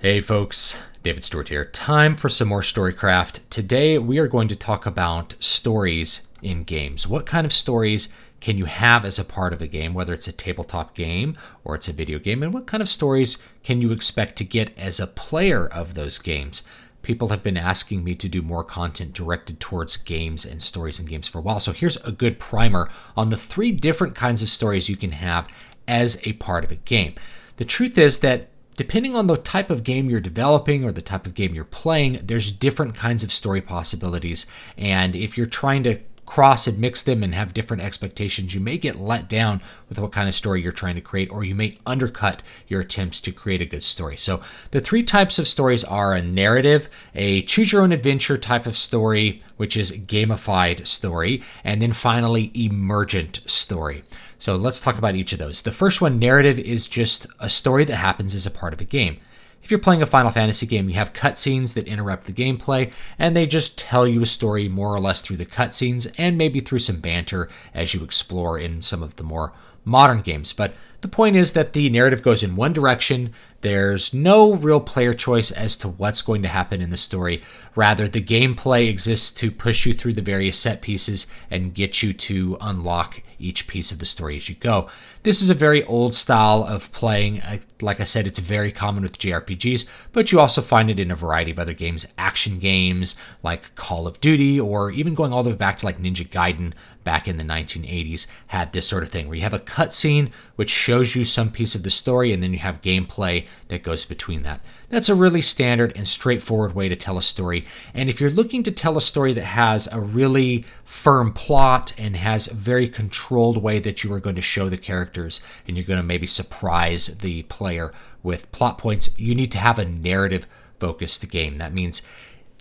Hey folks, David Stewart here. Time for some more Storycraft. Today we are going to talk about stories in games. What kind of stories can you have as a part of a game, whether it's a tabletop game or it's a video game, and what kind of stories can you expect to get as a player of those games? People have been asking me to do more content directed towards games and stories in games for a while. So here's a good primer on the 3 different kinds of stories you can have as a part of a game. The truth is that depending on the type of game you're developing or the type of game you're playing, there's different kinds of story possibilities. And if you're trying to cross and mix them and have different expectations, you may get let down with what kind of story you're trying to create, or you may undercut your attempts to create a good story. So the 3 types of stories are a narrative, a choose your own adventure type of story, which is gamified story, and then finally emergent story. So let's talk about each of those. The first one, narrative, is just a story that happens as a part of a game. If you're playing a Final Fantasy game, you have cutscenes that interrupt the gameplay, and they just tell you a story more or less through the cutscenes and maybe through some banter as you explore in some of the more modern games. But the point is that the narrative goes in one direction. There's no real player choice as to what's going to happen in the story. Rather, the gameplay exists to push you through the various set pieces and get you to unlock each piece of the story as you go. This is a very old style of playing. Like I said, it's very common with JRPGs, but you also find it in a variety of other games, action games like Call of Duty, or even going all the way back to like Ninja Gaiden back in the 1980s had this sort of thing where you have a cutscene which shows you some piece of the story, and then you have gameplay that goes between that. That's a really standard and straightforward way to tell a story. And if you're looking to tell a story that has a really firm plot and has a very controlled way that you are going to show the characters, and you're going to maybe surprise the player with plot points, you need to have a narrative-focused game. That means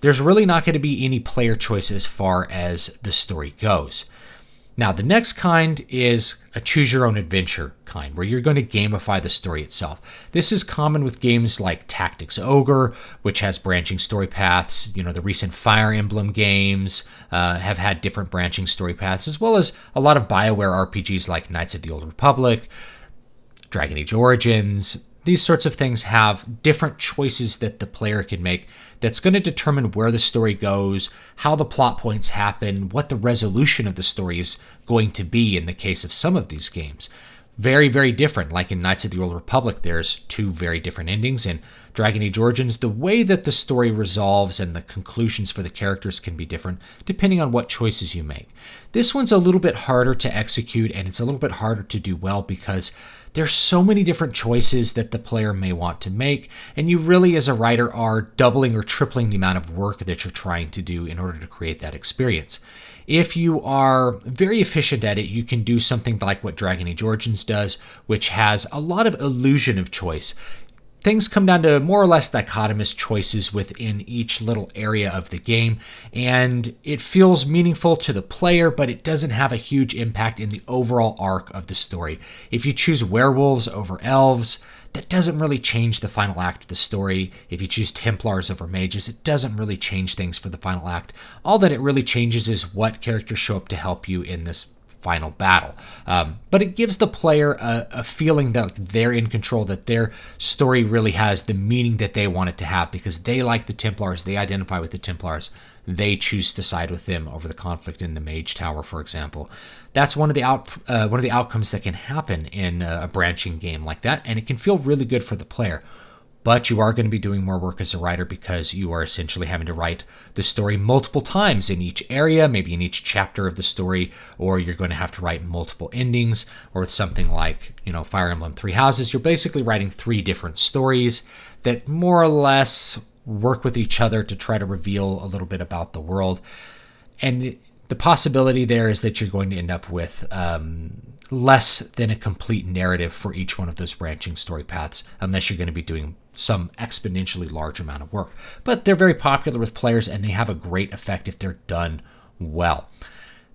there's really not going to be any player choice as far as the story goes. Now, the next kind is a choose-your-own-adventure kind, where you're going to gamify the story itself. This is common with games like Tactics Ogre, which has branching story paths. The recent Fire Emblem games have had different branching story paths, as well as a lot of BioWare RPGs like Knights of the Old Republic, Dragon Age Origins. These sorts of things have different choices that the player can make that's going to determine where the story goes, how the plot points happen, what the resolution of the story is going to be in the case of some of these games. Very, very different. Like in Knights of the Old Republic, there's 2 very different endings. In Dragon Age Origins, the way that the story resolves and the conclusions for the characters can be different depending on what choices you make. This one's a little bit harder to execute, and it's a little bit harder to do well because there's so many different choices that the player may want to make, and you really, as a writer, are doubling or tripling the amount of work that you're trying to do in order to create that experience. If you are very efficient at it, you can do something like what Dragon Age Origins does, which has a lot of illusion of choice. Things come down to more or less dichotomous choices within each little area of the game, and it feels meaningful to the player, but it doesn't have a huge impact in the overall arc of the story. If you choose werewolves over elves, that doesn't really change the final act of the story. If you choose Templars over mages, it doesn't really change things for the final act. All that it really changes is what characters show up to help you in this final battle. But it gives the player a feeling that they're in control, that their story really has the meaning that they want it to have because they like the Templars, they identify with the Templars, they choose to side with them over the conflict in the Mage Tower, for example. That's one of the outcomes that can happen in a branching game like that, and it can feel really good for the player. But you are going to be doing more work as a writer because you are essentially having to write the story multiple times in each area, maybe in each chapter of the story, or you're going to have to write multiple endings. Or with something like, Fire Emblem Three Houses, you're basically writing 3 different stories that more or less work with each other to try to reveal a little bit about the world. And the possibility there is that you're going to end up with less than a complete narrative for each one of those branching story paths, unless you're going to be doing some exponentially large amount of work. But they're very popular with players, and they have a great effect if they're done well.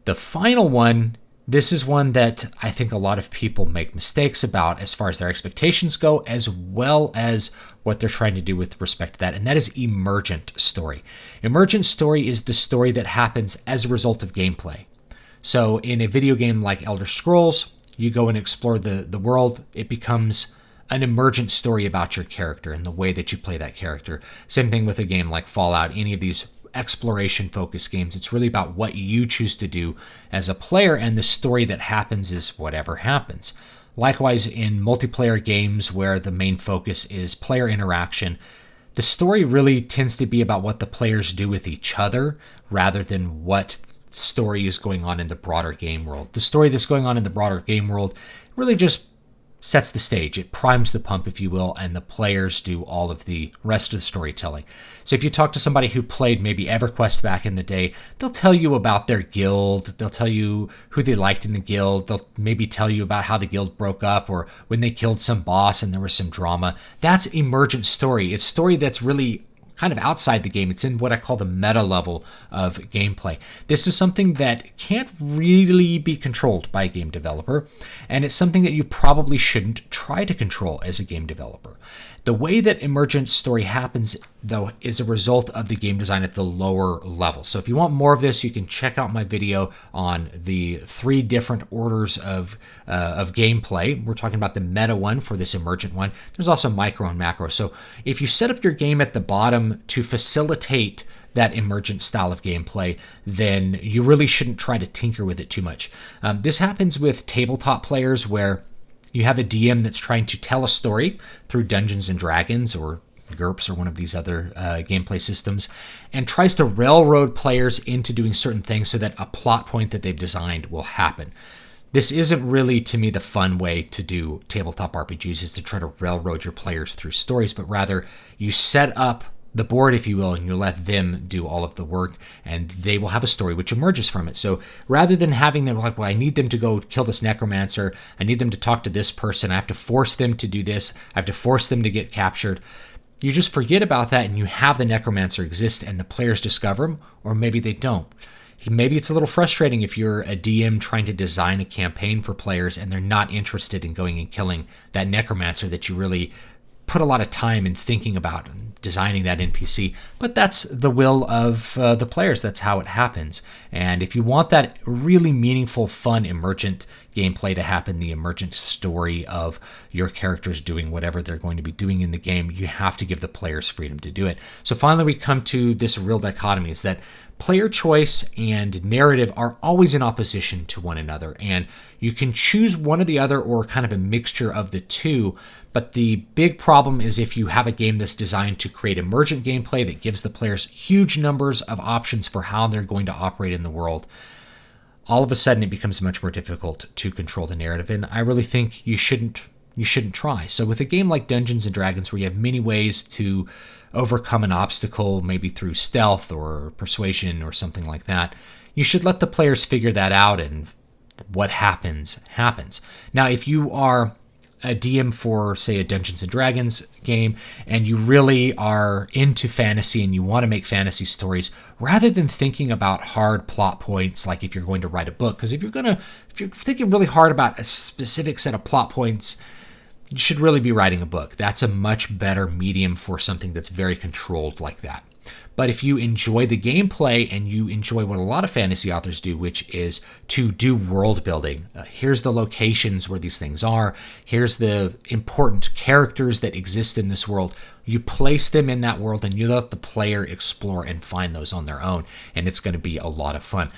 The final one, this is one that I think a lot of people make mistakes about as far as their expectations go, as well as what they're trying to do with respect to that, and that is emergent story. Emergent story is the story that happens as a result of gameplay. So in a video game like Elder Scrolls, you go and explore the world. It becomes an emergent story about your character and the way that you play that character. Same thing with a game like Fallout, any of these exploration focused games. It's really about what you choose to do as a player, and the story that happens is whatever happens. Likewise, in multiplayer games where the main focus is player interaction, the story really tends to be about what the players do with each other rather than what story is going on in the broader game world. The story that's going on in the broader game world really just sets the stage. It primes the pump, if you will, and the players do all of the rest of the storytelling. So if you talk to somebody who played maybe EverQuest back in the day, they'll tell you about their guild. They'll tell you who they liked in the guild. They'll maybe tell you about how the guild broke up or when they killed some boss and there was some drama. That's emergent story. It's story that's really kind of outside the game. It's in what I call the meta level of gameplay. This is something that can't really be controlled by a game developer, and it's something that you probably shouldn't try to control as a game developer. The way that emergent story happens, though, is a result of the game design at the lower level. So if you want more of this, you can check out my video on the 3 different orders of gameplay. We're talking about the meta one for this emergent one. There's also micro and macro. So if you set up your game at the bottom to facilitate that emergent style of gameplay, then you really shouldn't try to tinker with it too much. This happens with tabletop players where you have a DM that's trying to tell a story through Dungeons and Dragons or GURPS or one of these other gameplay systems, and tries to railroad players into doing certain things so that a plot point that they've designed will happen. This isn't really, to me, the fun way to do tabletop RPGs, is to try to railroad your players through stories, but rather you set up the board, if you will, and you let them do all of the work, and they will have a story which emerges from it. So rather than having them like, well, I need them to go kill this necromancer, I need them to talk to this person, I have to force them to do this, I have to force them to get captured, you just forget about that and you have the necromancer exist and the players discover him, or maybe they don't. Maybe it's a little frustrating if you're a DM trying to design a campaign for players and they're not interested in going and killing that necromancer that you really put a lot of time in thinking about and designing that NPC, but that's the will of the players. That's how it happens. And if you want that really meaningful, fun, emergent gameplay to happen, the emergent story of your characters doing whatever they're going to be doing in the game, you have to give the players freedom to do it. So finally, we come to this real dichotomy, is that player choice and narrative are always in opposition to one another, and you can choose one or the other or kind of a mixture of the two. But the big problem is if you have a game that's designed to create emergent gameplay that gives the players huge numbers of options for how they're going to operate in the world, all of a sudden it becomes much more difficult to control the narrative. And I really think you shouldn't try. So with a game like Dungeons and Dragons, where you have many ways to overcome an obstacle, maybe through stealth or persuasion or something like that, you should let the players figure that out, and what happens. Now, if you are a DM for, say, a Dungeons and Dragons game, and you really are into fantasy and you want to make fantasy stories, rather than thinking about hard plot points, like if you're going to write a book, because if you're thinking really hard about a specific set of plot points, you should really be writing a book. That's a much better medium for something that's very controlled like that. But if you enjoy the gameplay and you enjoy what a lot of fantasy authors do, which is to do world building, here's the locations where these things are, here's the important characters that exist in this world, you place them in that world and you let the player explore and find those on their own, and it's going to be a lot of fun.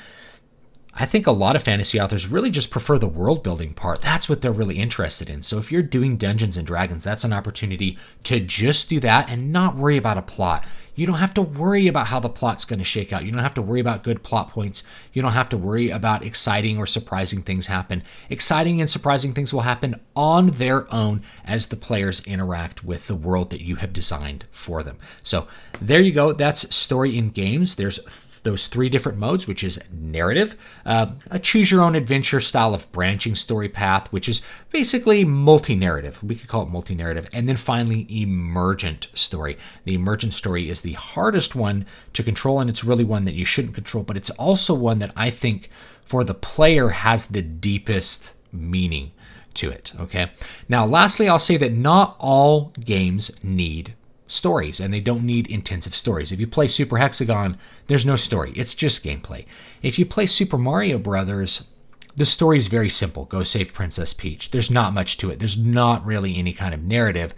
I think a lot of fantasy authors really just prefer the world building part. That's what they're really interested in. So if you're doing Dungeons and Dragons, that's an opportunity to just do that and not worry about a plot. You don't have to worry about how the plot's going to shake out. You don't have to worry about good plot points. You don't have to worry about exciting or surprising things happen. Exciting and surprising things will happen on their own as the players interact with the world that you have designed for them. So there you go. That's story in games. There's those 3 different modes, which is narrative, a choose-your-own-adventure style of branching story path, which is basically multi-narrative. We could call it multi-narrative. And then finally, emergent story. The emergent story is the hardest one to control, and it's really one that you shouldn't control, but it's also one that I think for the player has the deepest meaning to it. Okay. Now, lastly, I'll say that not all games need stories, and they don't need intensive stories. If you play Super Hexagon, there's no story. It's just gameplay. If you play Super Mario Brothers, The story is very simple. Go save Princess Peach. There's not much to it. There's not really any kind of narrative.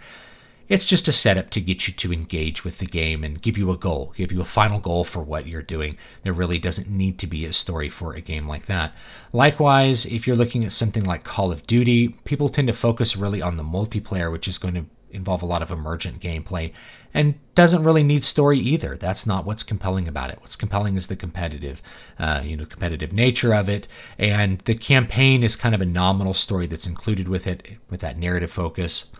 It's just a setup to get you to engage with the game and give you a goal, give you a final goal for what you're doing. There really doesn't need to be a story for a game like that. Likewise, if you're looking at something like Call of Duty, people tend to focus really on the multiplayer, which is going to involve a lot of emergent gameplay and doesn't really need story either. That's not what's compelling about it. What's compelling is the competitive nature of it, and the campaign is kind of a nominal story that's included with it, with that narrative focus.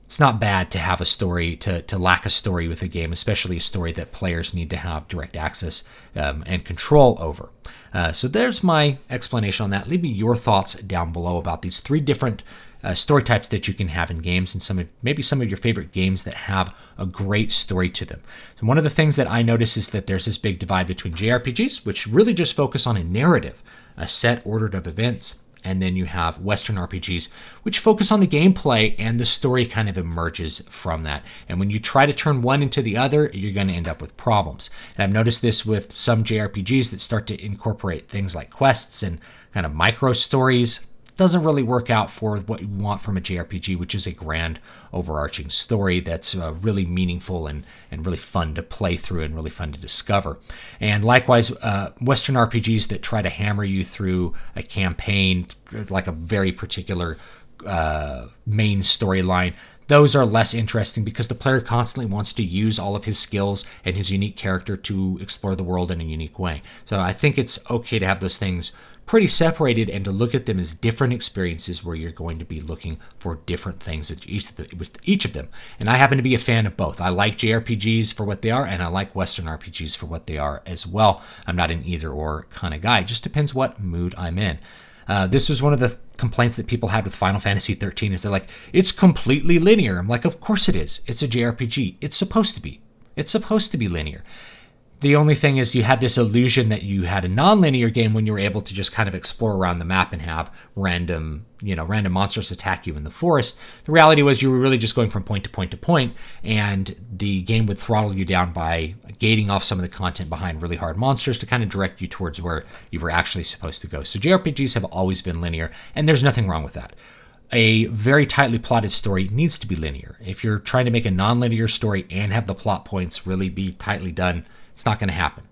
It's not bad to have a story, to lack a story with a game, especially a story that players need to have direct access and control over. So there's my explanation on that. Leave me your thoughts down below about these 3 different story types that you can have in games, and maybe some of your favorite games that have a great story to them. So one of the things that I notice is that there's this big divide between JRPGs, which really just focus on a narrative, a set ordered of events, and then you have Western RPGs, which focus on the gameplay, and the story kind of emerges from that. And when you try to turn one into the other, you're going to end up with problems. And I've noticed this with some JRPGs that start to incorporate things like quests and kind of micro stories. Doesn't really work out for what you want from a JRPG, which is a grand overarching story that's really meaningful and really fun to play through and really fun to discover. And likewise, Western RPGs that try to hammer you through a campaign, like a very particular main storyline, those are less interesting because the player constantly wants to use all of his skills and his unique character to explore the world in a unique way. So I think it's okay to have those things pretty separated and to look at them as different experiences where you're going to be looking for different things with each of them. And I happen to be a fan of both. I like JRPGs for what they are, and I like Western RPGs for what they are as well. I'm not an either or kind of guy. It just depends what mood I'm in. This was one of the complaints that people had with Final Fantasy 13 is they're like, it's completely linear. I'm like, of course it is. It's a JRPG. It's supposed to be. It's supposed to be linear. The only thing is you had this illusion that you had a non-linear game when you were able to just kind of explore around the map and have random monsters attack you in the forest. The reality was you were really just going from point to point to point, and the game would throttle you down by gating off some of the content behind really hard monsters to kind of direct you towards where you were actually supposed to go. So JRPGs have always been linear, and there's nothing wrong with that. A very tightly plotted story needs to be linear. If you're trying to make a non-linear story and have the plot points really be tightly done, it's not going to happen.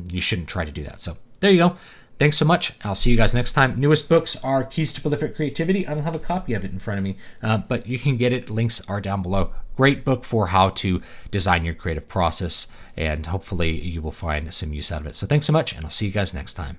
You shouldn't try to do that. So there you go. Thanks so much. I'll see you guys next time. Newest books are Keys to Prolific Creativity. I don't have a copy of it in front of me, but you can get it. Links are down below. Great book for how to design your creative process, and hopefully you will find some use out of it. So thanks so much, and I'll see you guys next time.